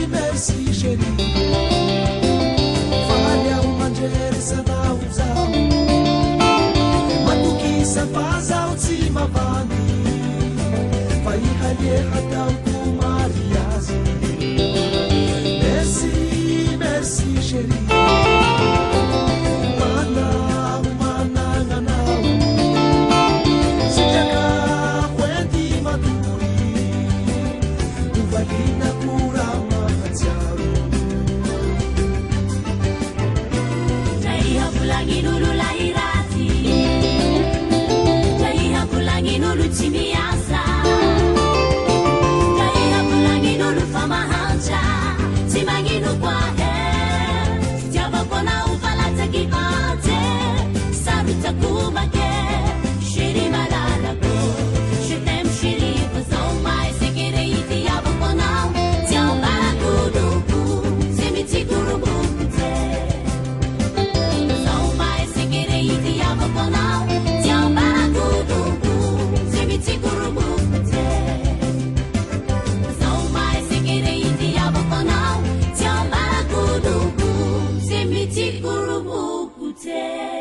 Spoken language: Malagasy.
Merci chérie, falha uma gereza da usao, matukisa faza utsima vani, vai halie hatau kumariazi. Merci, merci chérie, mana mana nanau, sejaka kwenti maturi, uvagina pura. Pulangi nulu lahirati, jaiha pulangi nulu chimiasa, jaiha pulangi nulu famahancha, chimangi nu kwahe, java kona ufalata kibate, saruta kumake, shiri malala ko, shetem shiri pasau mai sekere iti yava kona, jambara kuduku, semiti kurubu. Guru Mukute.